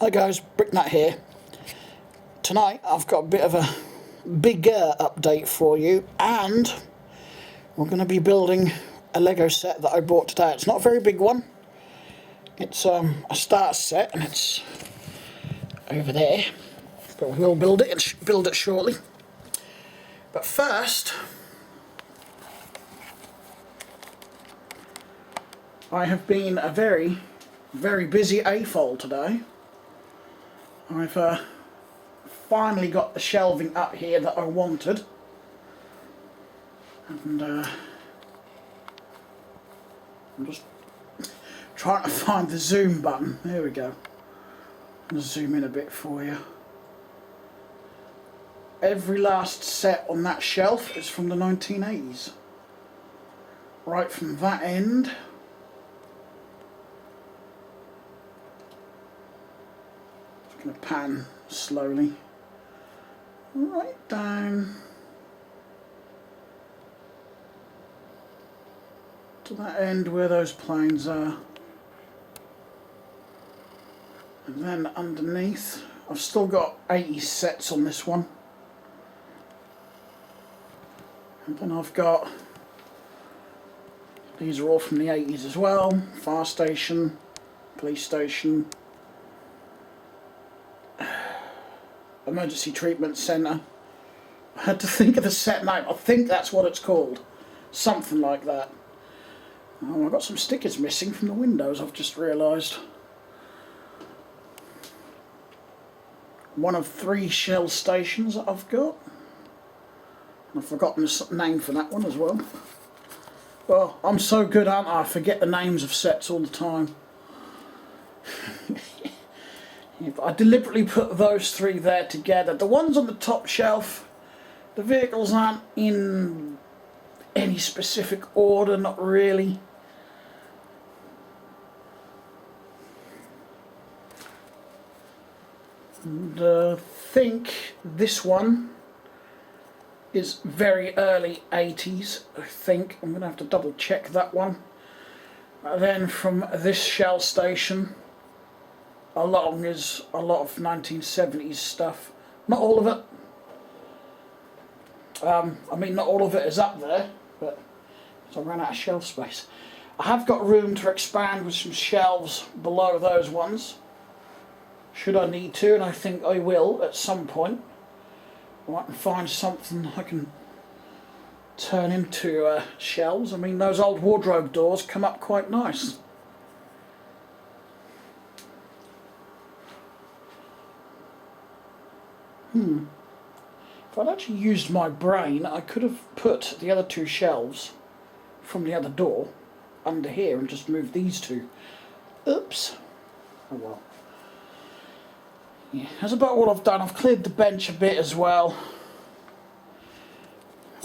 Hi guys, Bricknut here. Tonight I've got a bit of a bigger update for you, and we're going to be building a Lego set that I bought today. It's not a very big one. It's a starter set and it's over there, but we will build it shortly. But first, I have been a very busy AFOL today. I've finally got the shelving up here that I wanted, and I'm just trying to find the zoom button. There we go. I'll zoom in a bit for you. Every last set on that shelf is from the 1980s. Right from that end going to pan slowly right down to that end where those planes are, and then underneath I've still got 80 sets on this one, and then I've got, these are all from the 80s as well: fire station, police station, emergency treatment centre. I had to think of the set name. I think that's what it's called, something like that. Oh, I've got some stickers missing from the windows, I've just realised. One of 3 Shell stations that I've got. I've forgotten the name for that one as well. Well, I'm so good, aren't I? I forget the names of sets all the time. I deliberately put those 3 there together. The ones on the top shelf, the vehicles aren't in any specific order, not really. And I think this one is very early 80s, I think. I'm going to have to double check that one. Then from this Shell station along is a lot of 1970s stuff. Not all of it. I mean, not all of it is up there, but so I ran out of shelf space. I have got room to expand with some shelves below those ones, should I need to, and I think I will at some point. Or I can find something I can turn into shelves. I mean, those old wardrobe doors come up quite nice. If I'd actually used my brain, I could have put the other 2 shelves from the other door under here and just moved these 2. Oops. Oh well. Yeah, that's about all I've done. I've cleared the bench a bit as well.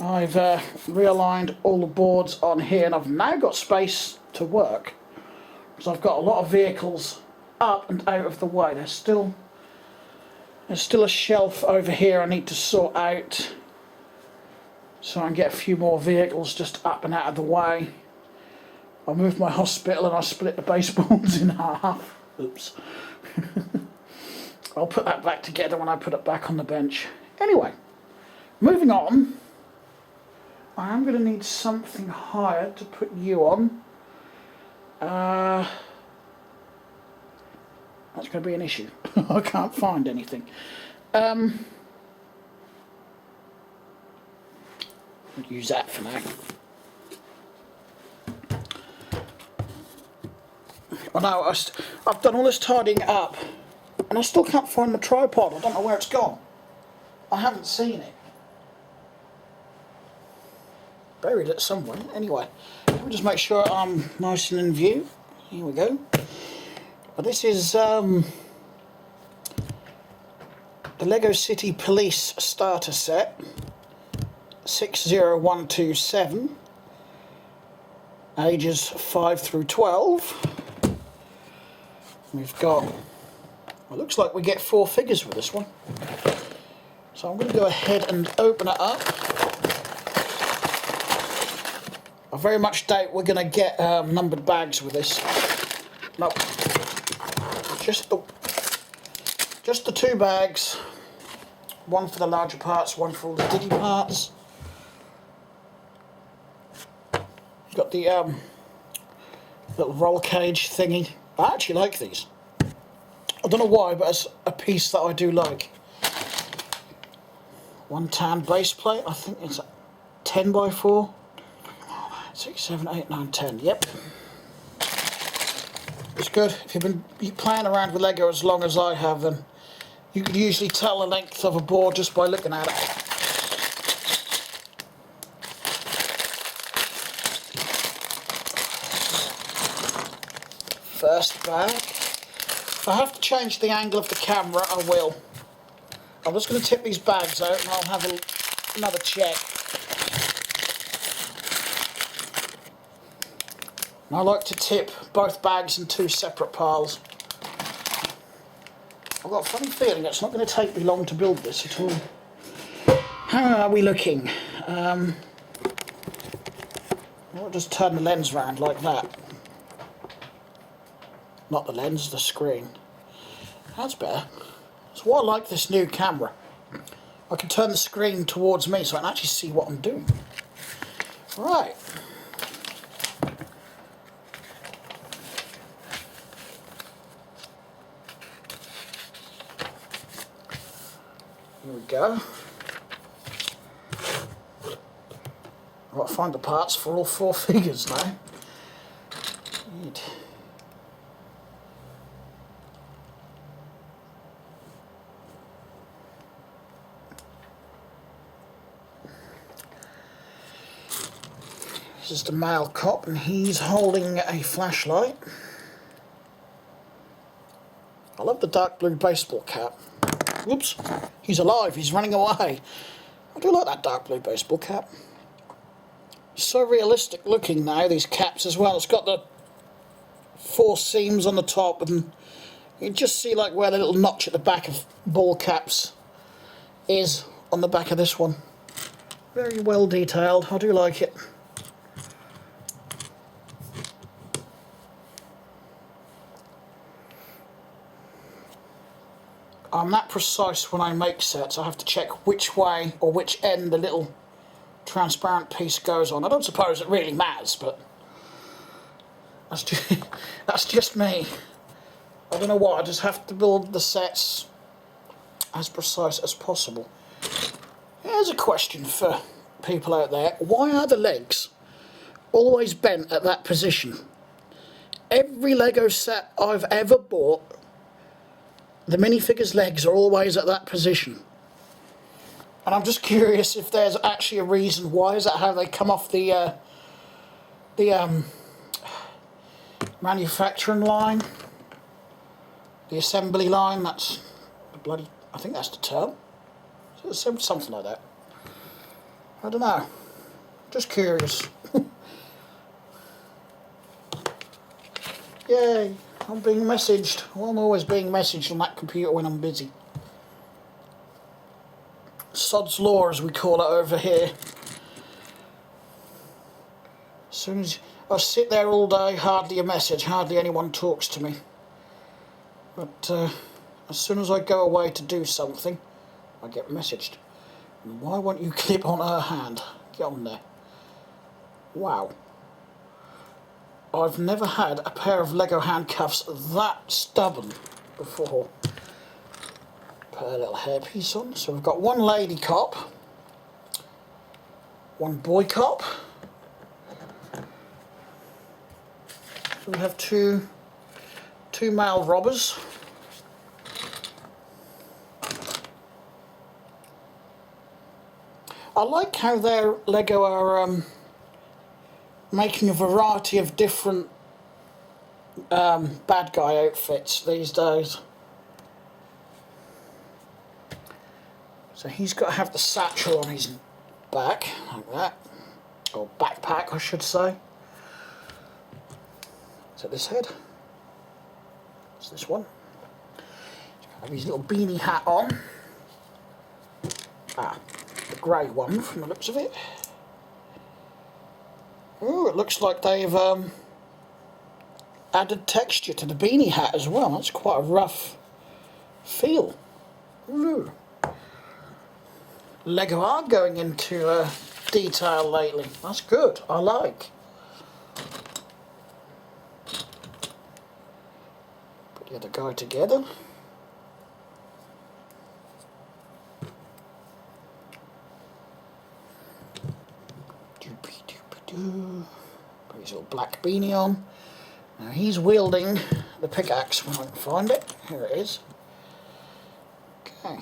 I've realigned all the boards on here, and I've now got space to work, because I've got a lot of vehicles up and out of the way. There's still a shelf over here I need to sort out, so I can get a few more vehicles just up and out of the way. I moved my hospital and I split the baseboards in half. Oops. I'll put that back together when I put it back on the bench. Anyway, moving on. I am going to need something higher to put you on. That's going to be an issue. I can't find anything. I'll use that for now. I know, I've done all this tidying up, and I still can't find the tripod. I don't know where it's gone. I haven't seen it. Buried it somewhere. Anyway, let me just make sure I'm nice and in view. Here we go. Well, this is the Lego City Police starter set, 60127, ages 5 through 12. We've got, well, it looks like we get 4 figures with this one. So I'm going to go ahead and open it up. I very much doubt we're going to get numbered bags with this. No, just Just the 2 bags. One for the larger parts, one for all the diggy parts. You've got the little roll cage thingy. I actually like these. I don't know why, but it's a piece that I do like. 1 tan base plate. I think it's 10 by 4. 6, 7, 8, 9, 10. Yep. It's good. If you've been playing around with Lego as long as I have, then you can usually tell the length of a board just by looking at it. First bag. If I have to change the angle of the camera, I will. I'm just going to tip these bags out and I'll have another check. And I like to tip both bags in 2 separate piles. I've got a funny feeling it's not going to take me long to build this at all. How are we looking? I'll just turn the lens round like that. Not the lens, the screen. That's better. That's why I like this new camera. I can turn the screen towards me so I can actually see what I'm doing. Right. Here we go. I've got to find the parts for all 4 figures now. Neat. This is the male cop and he's holding a flashlight. I love the dark blue baseball cap. Whoops, he's alive, he's running away. I do like that dark blue baseball cap. It's so realistic looking now, these caps as well. It's got the 4 seams on the top and you can just see like where the little notch at the back of ball caps is on the back of this one. Very well detailed, I do like it. I'm that precise when I make sets, I have to check which way or which end the little transparent piece goes on. I don't suppose it really matters, but that's just me. I don't know why, I just have to build the sets as precise as possible. Here's a question for people out there. Why are the legs always bent at that position? Every Lego set I've ever bought, the minifigure's legs are always at that position. And I'm just curious if there's actually a reason why. Is that how they come off the manufacturing line? The assembly line, that's the bloody, I think that's the term. Something like that. I don't know. Just curious. Yay. I'm being messaged. Well, I'm always being messaged on that computer when I'm busy. Sod's Law, as we call it over here. As soon as I sit there all day, hardly a message, hardly anyone talks to me. But as soon as I go away to do something, I get messaged. And why won't you clip on her hand? Get on there. Wow. I've never had a pair of Lego handcuffs that stubborn before. Put a little hairpiece on. So we've got 1 lady cop, 1 boy cop. So we have two male robbers. I like how their Lego are making a variety of different bad guy outfits these days. So he's got to have the satchel on his back, like that. Or backpack, I should say. Is that this head? It's this one. He's got to have his little beanie hat on. Ah, the grey one from the looks of it. Oh, it looks like they've added texture to the beanie hat as well. That's quite a rough feel. Ooh. Lego are going into detail lately. That's good. I like. Put the other guy together. Put his little black beanie on. Now he's wielding the pickaxe when I can find it. Here it is. Okay,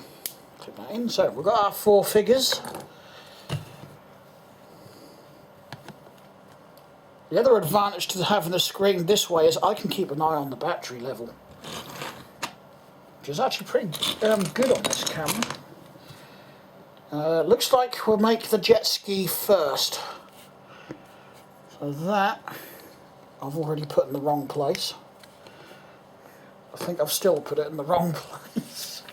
clip that in. So we've got our 4 figures. The other advantage to having the screen this way is I can keep an eye on the battery level, which is actually pretty good on this camera. Looks like we'll make the jet ski first. So that I've already put in the wrong place. I think I've still put it in the wrong place.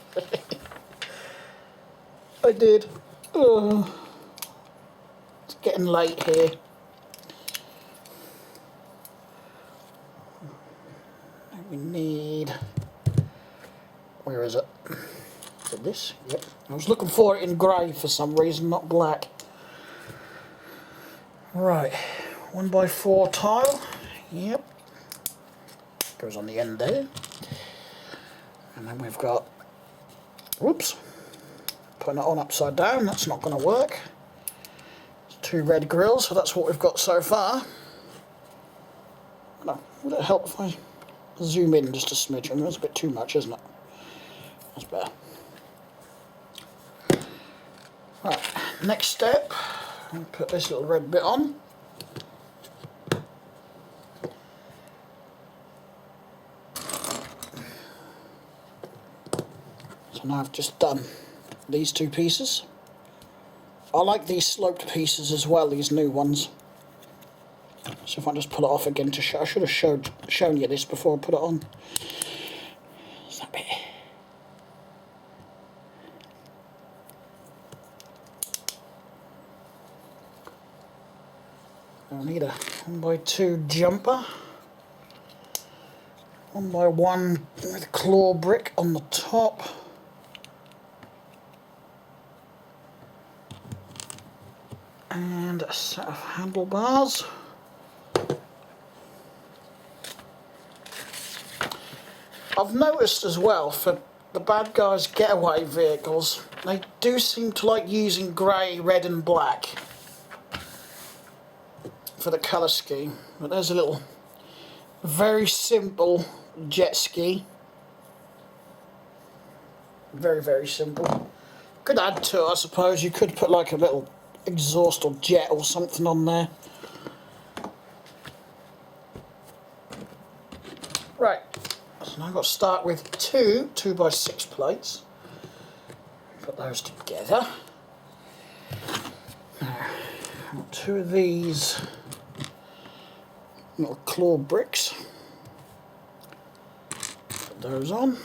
I did. It's getting late here. We need... Where is it? Is it this? Yep. I was looking for it in grey for some reason, not black. Right. 1x4 tile. Yep. Goes on the end there. And then we've got... Whoops. Putting it on upside down. That's not going to work. It's 2 red grills, so that's what we've got so far. No, would it help if I zoom in just a smidge? That's a bit too much, isn't it? That's better. Right, next step, I'll put this little red bit on. So now I've just done these 2 pieces. I like these sloped pieces as well, these new ones. So if I just pull it off again to show, I should have shown you this before I put it on. Is that bit? I need a 1x2 jumper. 1x1 with claw brick on the top. And a set of handlebars. I've noticed as well, for the bad guys' getaway vehicles, they do seem to like using grey, red and black for the colour scheme. But there's a little, very simple jet ski. Very, very simple. Could add to it, I suppose. You could put like a little exhaust or jet or something on there. Right. So now I've got to start with 2 2x6 plates. Put those together. Now, I've got 2 of these little claw bricks. Put those on.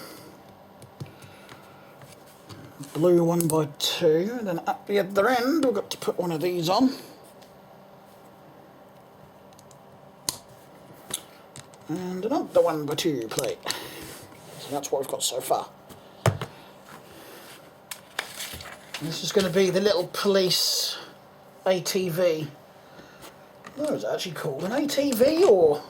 Blue 1x2, and then at the other end we've got to put one of these on. And another 1x2 plate. So that's what we've got so far. And this is going to be the little police ATV. Oh, is it actually called an ATV, or...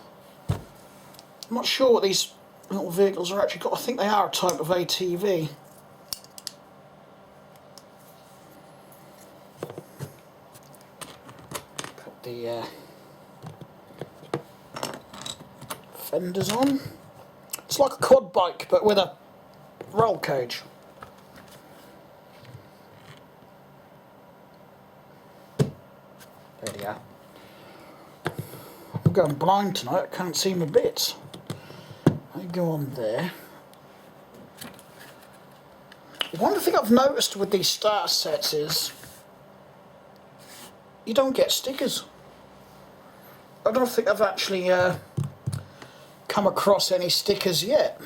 I'm not sure what these little vehicles are actually called. I think they are a type of ATV. Put the fenders on. It's like a quad bike, but with a roll cage. There they are. I'm going blind tonight, I can't see my bits. They go on there. One thing I've noticed with these starter sets is you don't get stickers. I don't think I've actually come across any stickers yet.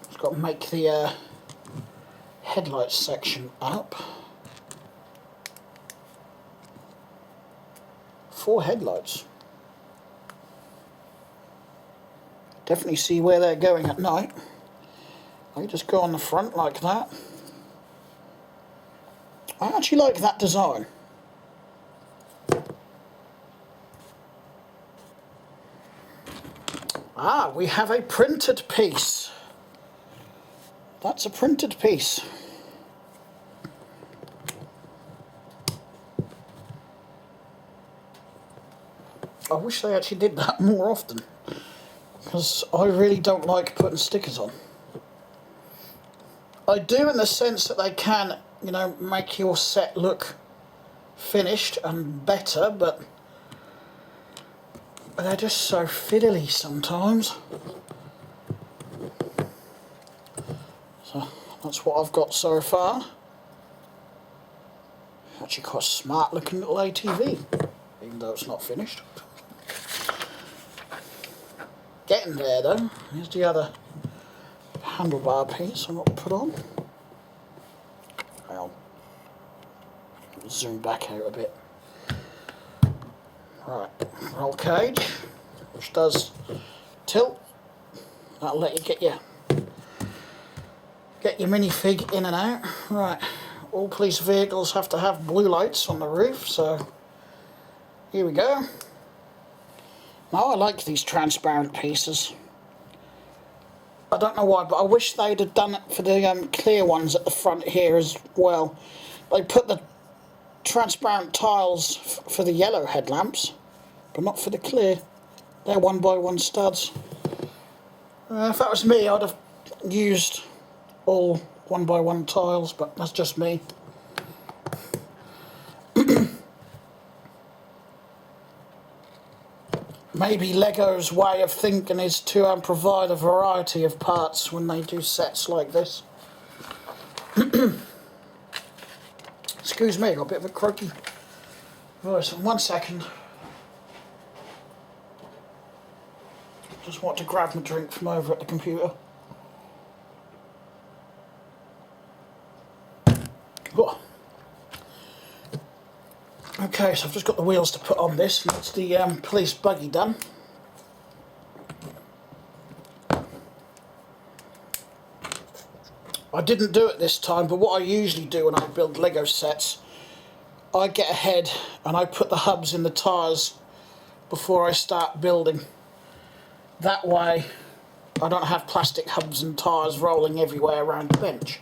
I've got to make the headlights section up. 4 headlights. Definitely see where they're going at night. They just go on the front like that. I actually like that design. Ah, we have a printed piece. That's a printed piece. I wish they actually did that more often, because I really don't like putting stickers on. I do in the sense that they can, you know, make your set look finished and better, but they're just so fiddly sometimes. So that's what I've got so far. Actually quite a smart looking little ATV, even though it's not finished. Getting there though. Here's the other handlebar piece I've got to put on. I'll zoom back out a bit. Right, roll cage, which does tilt. That'll let you get your minifig in and out. Right, all police vehicles have to have blue lights on the roof, so here we go. Now I like these transparent pieces. I don't know why, but I wish they'd have done it for the clear ones at the front here as well. They put the transparent tiles for the yellow headlamps, but not for the clear. They're 1x1 studs. If that was me, I'd have used all 1x1 tiles, but that's just me. Maybe Lego's way of thinking is to provide a variety of parts when they do sets like this. Excuse me, got a bit of a croaky voice. 1 second. Just want to grab my drink from over at the computer. Oh. Okay, so I've just got the wheels to put on this, and that's the police buggy done. I didn't do it this time, but what I usually do when I build Lego sets, I get ahead and I put the hubs in the tyres before I start building. That way I don't have plastic hubs and tyres rolling everywhere around the bench.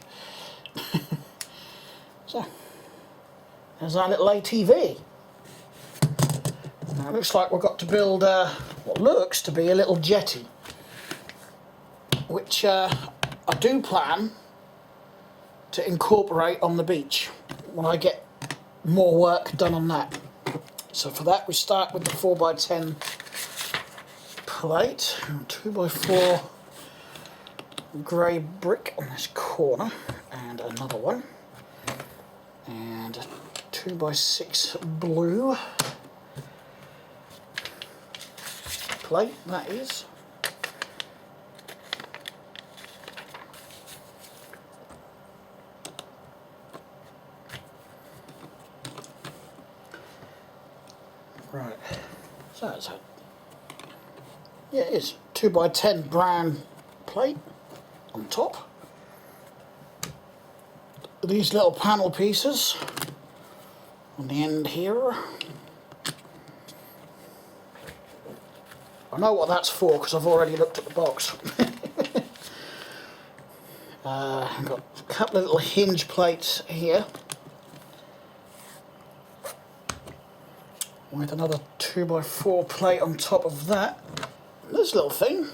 So, there's our little ATV. Now it looks like we've got to build what looks to be a little jetty, which I do plan to incorporate on the beach when I get more work done on that. So for that we start with the 4x10 plate, 2x4 grey brick on this corner, and another one, and a 2x6 blue plate, that is. Right, so that's a, yeah, it is 2x10 brown plate on top. These little panel pieces on the end here. I know what that's for because I've already looked at the box. I've got a couple of little hinge plates here, with another 2x4 plate on top of that. This little thing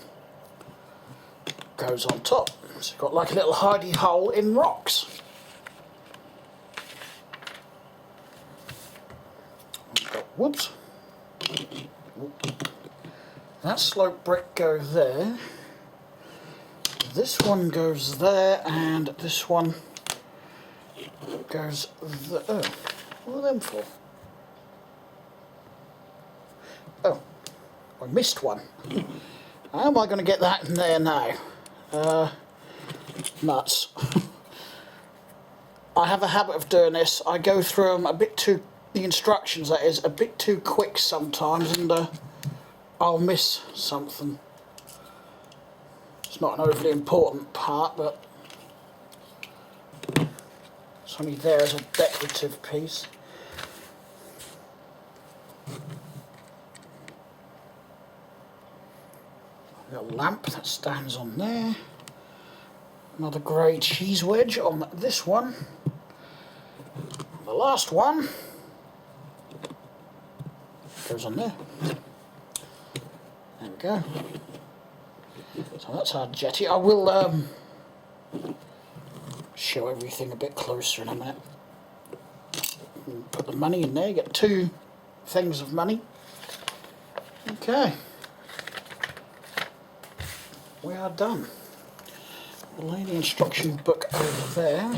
goes on top. So it's got like a little hidey hole in rocks. Whoops. That slope brick goes there. This one goes there, and this one goes there. Oh, what are them for? Oh, I missed one. How am I going to get that in there now? Nuts. I have a habit of doing this. I go through them a bit too, the instructions that is, a bit too quick sometimes, and I'll miss something. It's not an overly important part, but it's only there as a decorative piece. A lamp that stands on there. Another grey cheese wedge on this one. The last one goes on there. There we go. So that's our jetty. I will show everything a bit closer in a minute. Put the money in there. You get 2 things of money. Okay. We are done. We'll lay the instruction book over there.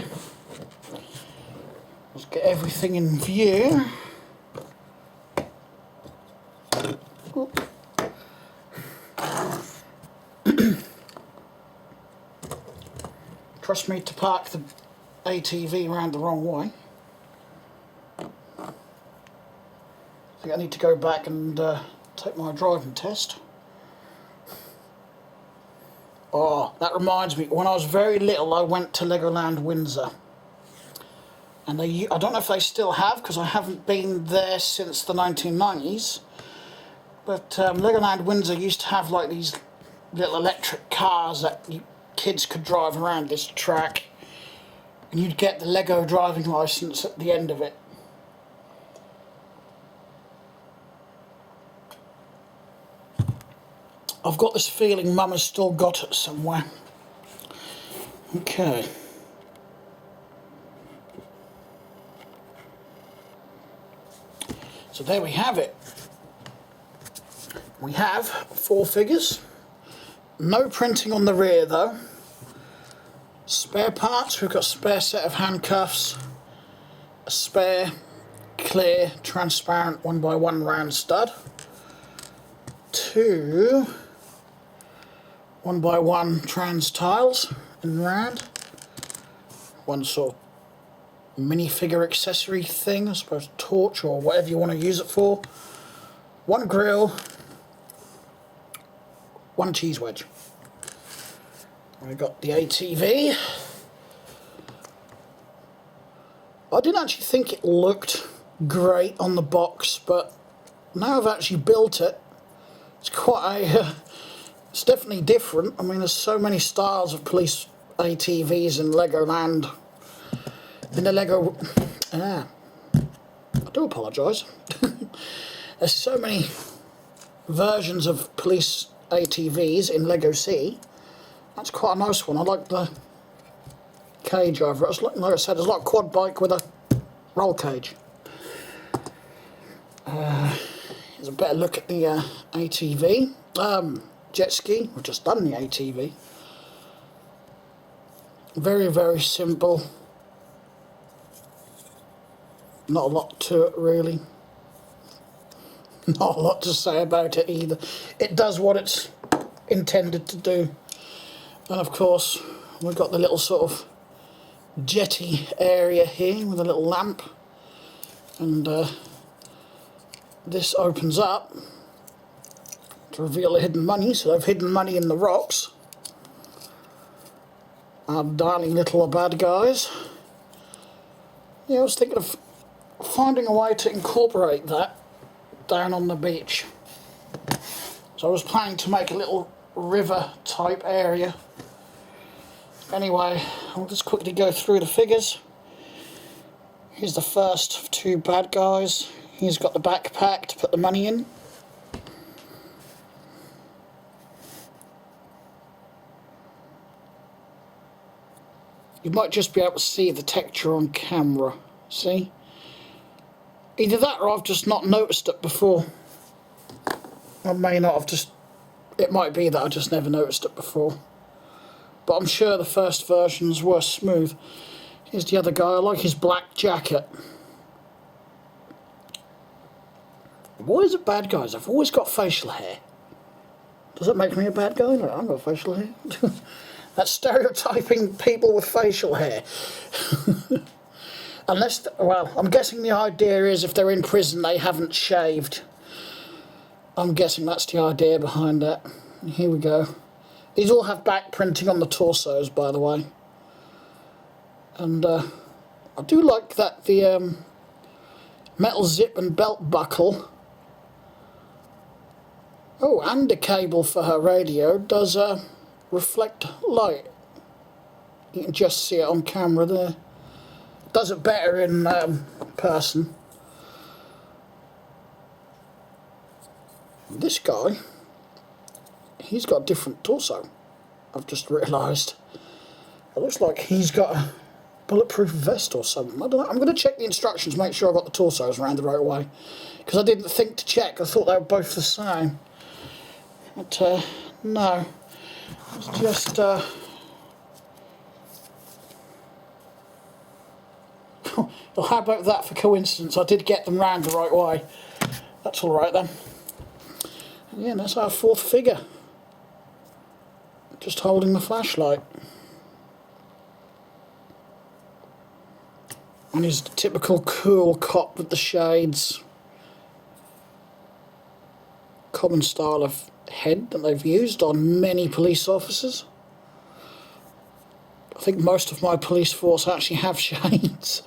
Let's get everything in view. Trust me to park the ATV around the wrong way. I think I need to go back and take my driving test. Oh, that reminds me, when I was very little I went to Legoland Windsor. And I don't know if they still have, because I haven't been there since the 1990s. But Legoland Windsor used to have like these little electric cars that kids could drive around this track. And you'd get the Lego driving licence at the end of it. I've got this feeling Mum has still got it somewhere. Okay. So there we have it. We have 4 figures. No printing on the rear though. Spare parts, we've got a spare set of handcuffs, a spare clear transparent 1x1 round stud, 2 1x1 trans tiles in round, one sort of minifigure accessory thing, I suppose torch or whatever you want to use it for, 1 grill, 1 cheese wedge. We've got the ATV. I didn't actually think it looked great on the box, but now I've actually built it, it's quite a it's definitely different. I mean, there's so many styles of police ATVs in Legoland. In the Lego... I do apologise. There's so many versions of police ATVs in Lego City. That's quite a nice one. I like the cage over it. It's like I said, it's like a quad bike with a roll cage. Here's a better look at the ATV. Jet ski, we've just done the ATV. Very, very simple. Not a lot to it really. Not a lot to say about it either. It does what it's intended to do. And of course, we've got the little sort of jetty area here with a little lamp. And this opens up to reveal the hidden money. So they've hidden money in the rocks. Our darling little bad guys. Yeah, I was thinking of finding a way to incorporate that down on the beach. So I was planning to make a little river type area. Anyway, I'll just quickly go through the figures. Here's the first of 2 bad guys. He's got the backpack to put the money in. You might just be able to see the texture on camera. See? Either that or I've just not noticed it before. I may not have just... It might be that I just never noticed it before. But I'm sure the first versions were smooth. Here's the other guy. I like his black jacket. Why is it bad guys? I've always got facial hair. Does that make me a bad guy? No, I've got facial hair. That's stereotyping people with facial hair. Unless, well, I'm guessing the idea is if they're in prison they haven't shaved. I'm guessing that's the idea behind that. Here we go. These all have back printing on the torsos, by the way. And I do like that the metal zip and belt buckle. Oh, and the cable for her radio does reflect light. You can just see it on camera there. Does it better in person. This guy, he's got a different torso. I've just realised. It looks like he's got a bulletproof vest or something. I don't know. I'm going to check the instructions, make sure I got the torsos around the right way. Because I didn't think to check. I thought they were both the same. But no. It's just... Well, how about that for coincidence? I did get them round the right way. That's alright then. And yeah, that's our fourth figure. Just holding the flashlight. And he's the typical cool cop with the shades. Common style of head that they've used on many police officers. I think most of my police force actually have shades.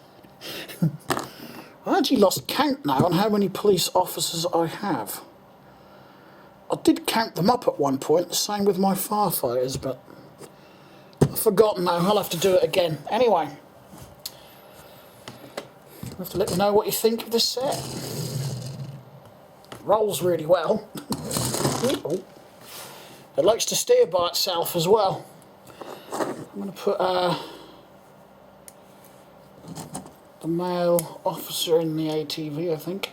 I actually lost count now on how many police officers I have. I did count them up at one point, the same with my firefighters, but I've forgotten now. I'll have to do it again. Anyway, you have to let me know what you think of this set. It rolls really well. It likes to steer by itself as well. I'm going to put the male officer in the ATV, I think.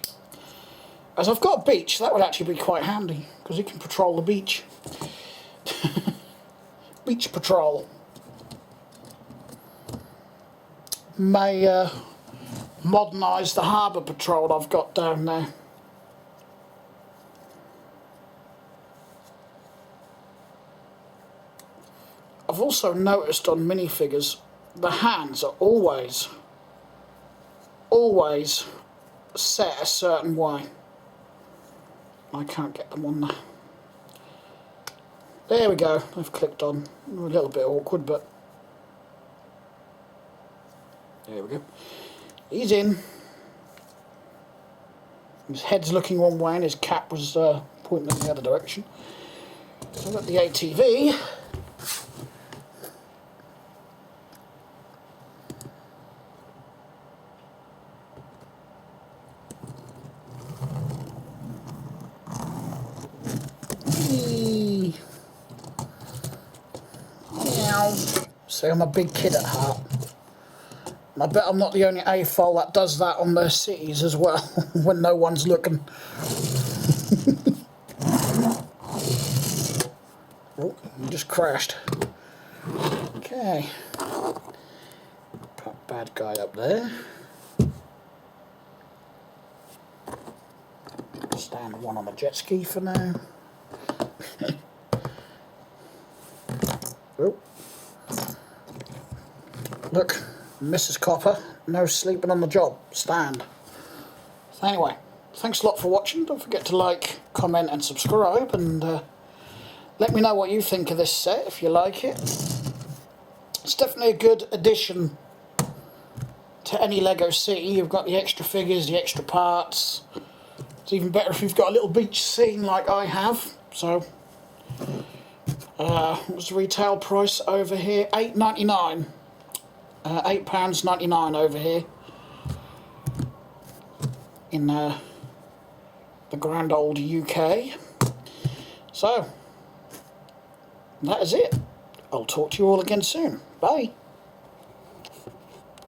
As I've got a beach, that would actually be quite handy, because he can patrol the beach. Beach patrol. May modernise the harbour patrol I've got down there. I've also noticed on minifigures, the hands are always set a certain way. I can't get them on there. There we go, I've clicked on. A little bit awkward, but there we go. He's in. His head's looking one way and his cap was pointing in the other direction. So I've got the ATV. See, I'm a big kid at heart. And I bet I'm not the only AFOL that does that on their cities as well, when no one's looking. Oh, you just crashed. Okay. Put bad guy up there. Stand one on the jet ski for now. Oh. Look, Mrs. Copper, no sleeping on the job. Stand. So anyway, thanks a lot for watching. Don't forget to like, comment and subscribe, and let me know what you think of this set, if you like it. It's definitely a good addition to any LEGO City. You've got the extra figures, the extra parts. It's even better if you've got a little beach scene like I have. So, what was the retail price over here? £8.99. £8.99 over here in the grand old UK. So, that is it. I'll talk to you all again soon. Bye.